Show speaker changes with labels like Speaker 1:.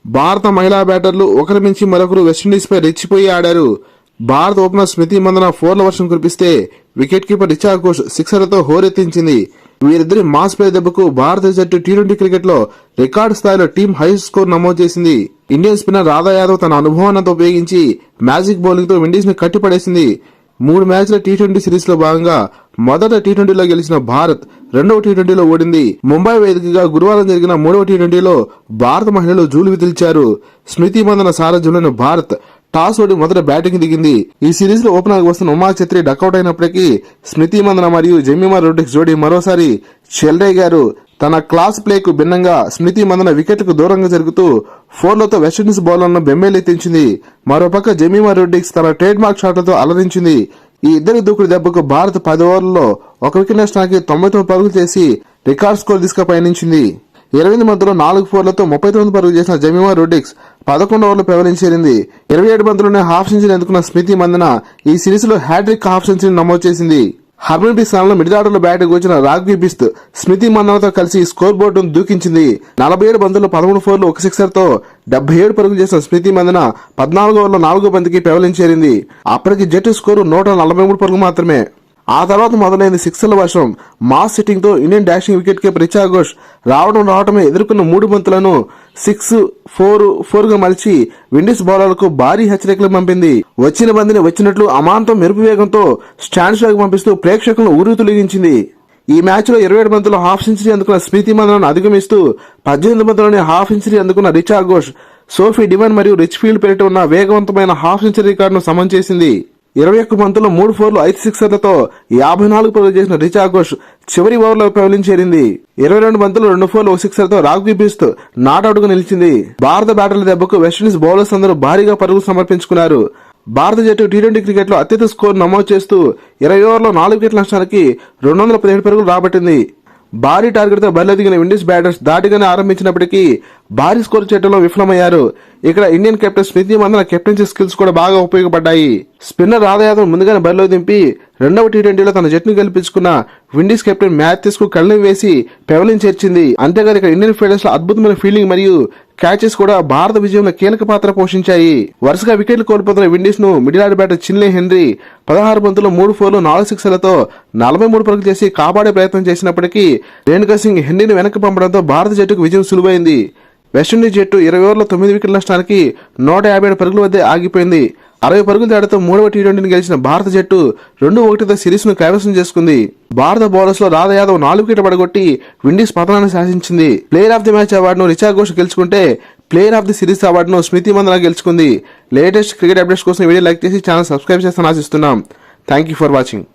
Speaker 1: భారత మహిళా బ్యాటర్లు ఒకరి మించి మరొకరు వెస్టిండీస్ పై రెచ్చిపోయి ఆడారు. భారత ఓపెనర్ స్మృతి మందన 4ల వర్షం కురిపిస్తే వికెట్ కీపర్ రిచా ఘోష్ సిక్సర్లతో హోరెత్తించింది. వీరిద్దరి మాస్ ప్లే దెబ్బకు భారత జట్టు టీ20 క్రికెట్ లో రికార్డు స్థాయిలో టీం హై స్కోర్ నమోదు చేసింది. ఇండియన్ స్పిన్నర్ రాధా యాదవ్ తన అనుభవాన్ని ఉపయోగించి మ్యాజిక్ బౌలింగ్ తో విండీస్ ని కట్టిపడేసింది. 3 మ్యాచ్ల టీ20 సిరీస్ లో భాగంగా మొదట టీ20లో గెలిచిన భారత్ రెండవ టీ20లో ఓడింది. ముంబై వేదికగా గురువారం జరిగిన 3వ టీ20లో భారత మహిళలు జూలు విదిల్చారు. స్మృతి మందన సారథ్యంలోని భారత్ టాస్ ఓడి మొదట బ్యాటింగ్ దిగింది. ఈ సిరీస్ లో ఓపెనర్ వస్తున్న ఉమా ఛత్రి డకౌట్ అయినప్పటికీ స్మృతి మందన మరియు జెమిమా రోడ్రిగ్స్ జోడీ మరోసారి చెలరేగారు. తన క్లాస్ ప్లేకు భిన్నంగా స్మృతి మందన వికెట్లకు దూరంగా జరుగుతూ 4లతో వెస్టిండీస్ బౌలర్లను బెంబేలెత్తించింది. మరోపక్క జెమిమా రోడ్రిగ్స్ తన ట్రేడ్ మార్క్ షాట్లతో అలరించింది. ఈ ఇద్దరి దూకుడు దెబ్బకు భారత్ 10 ఓవర్లలో 1 వికెట్ నష్టానికి 99 పరుగులు చేసి రికార్డ్ స్కోర్ దిశగా పయనించింది. 28 బంతుల్లో 4 4లతో 39 పరుగులు చేసిన జెమిమా రోడ్రిగ్స్ 11 ఓవర్లు పెవలించేరింది. 27 బంతుల్లోనే హాఫ్ సెంచరీ అందుకున్న స్మృతి మందన ఈ సిరీస్ లో హ్యాట్రిక్ హాఫ్ సెంచరీ నమోదు చేసింది. హర్మన్ప్రీత్ స్థానంలో మిడిల్ ఆర్డర్ లో బ్యాటింగ్ వచ్చిన రాఘ్వీ బిస్త్ స్మృతి మందనతో కలిసి స్కోర్ బోర్డును దూకించింది. 47 బంతుల్లో 13 4లు 1 సిక్సర్ తో 77 పరుగులు చేసిన స్మృతి మందన 14 ఓవర్లో 4 బంతికి పెవలించేరింది. అప్పటికి జట్టు స్కోరు 143 పరుగులు మాత్రమే. ఆ తర్వాత మొదలైంది సిక్సర్ల వర్షం. మాస్ సిట్టింగ్ తో Indian dashing wicket keeper Richa Ghosh రావడమే ఎదుర్కొన్న 3 బంతులను 6, 4, 4గా మలిచి విండీస్ బౌలర్లకు భారీ హెచ్చరికలు పంపింది. వచ్చిన బంతిని వచ్చినట్లు అమాంతం మెరుపు వేగంతో స్టాండ్స్ లోకి పంపిస్తూ ప్రేక్షకులను ఊరు తొలగించింది. ఈ మ్యాచ్ లో 27 బంతుల్లో హాఫ్ సెంచరీ అందుకున్న స్మృతి మందనను అధిగమిస్తూ 18 బంతుల్లోనే హాఫ్ సెంచరీ అందుకున్న రిచా ఘోష్ సోఫీ డివన్ మరియు రిచ్ ఫీల్డ్ పేరిట ఉన్న వేగవంతమైన హాఫ్ సెంచరీ రికార్డును సమం చేసింది. 21 బంతుల్లో 3 4లు 5 సిక్సర్లతో 54 పరుగులు చేసిన రిచా ఘోష్ చివరి ఓవర్లో పెవలించేరింది. 22 బంతులు 2 4లు 1 సిక్సర్ తో రాఘ్వీ బిస్త్ నాట్అవుట్ గా నిలిచింది. భారత బ్యాటర్ల దెబ్బకు వెస్టిండీస్ బౌలర్స్ అందరూ భారీగా పరుగులు సమర్పించుకున్నారు. భారత జట్టు టీ20 క్రికెట్ లో అత్యధిక స్కోర్ నమోదు చేస్తూ 20 ఓవర్లో 4 వికెట్ల నష్టానికి 217 పరుగులు రాబట్టింది. భారీ టార్గెట్ తో బరిలో దిగిన విండీస్ బ్యాటర్స్ దాటిగానే ఆరంభించినప్పటికీ భారీ స్కోర్ చేయడంలో విఫలమయ్యారు. ఇక్కడ ఇండియన్ కెప్టెన్ స్మృతి మందన కెప్టెన్సీ స్కిల్స్ కూడా బాగా ఉపయోగపడ్డాయి. స్పిన్నర్ రాధా యాదవ్ ముందుగానే బరిలో దింపి రెండవ టీ20లో తన జట్టును గెలిపించుకున్న విండీస్ కెప్టెన్ మ్యాథ్యూస్ కు కళ్ళని వేసి పెవలించేర్చింది. అంతేకాదు ఇక్కడ ఇండియన్ ఫీల్డర్స్ లో అద్భుతమైన ఫీల్డింగ్ మరియు క్యాచెస్ కూడా భారత విజయంలో కీలక పాత్ర పోషించాయి. వరుసగా వికెట్లు కోల్పోతున్న విండీస్ ను మిడిల్ ఆర్డర్ బ్యాటర్ చిన్లే హెన్రీ 16 బంతుల్లో 3 4లు 4 సిక్సర్లతో 43 పరుగులు చేసి కాపాడే ప్రయత్నం చేసినప్పటికీ రేణుకా సింగ్ హెన్రీని వెనక్కి పంపడంతో భారత జట్టుకు విజయం సులువైంది. వెస్టిండీస్ జట్టు 20 ఓవర్లో 9 వికెట్ల నష్టానికి 157 పరుగుల వద్ద ఆగిపోయింది. 60 పరుగుల తేడాతో 3వ టీ20ని గెలిచిన భారత జట్టు 2-1తో సిరీస్ ను కైవసం చేసుకుంది. భారత బౌలర్స్ లో రాధా యాదవ్ 4 వికెట్లు పడగొట్టి విండీస్ పతనాన్ని శాసించింది. ప్లేయర్ ఆఫ్ ది మ్యాచ్ అవార్డును రిచా ఘోష్ గెలుచుకుంటే ప్లేయర్ ఆఫ్ ది సిరీస్ అవార్డును స్మృతి మందన గెలుచుకుంది. లేటెస్ట్ క్రికెట్ అప్డేట్స్ కోసం వీడియో లైక్ చేసి ఛానల్ సబ్స్క్రైబ్ చేస్తానని ఆశిస్తున్నాం. Thank you for watching.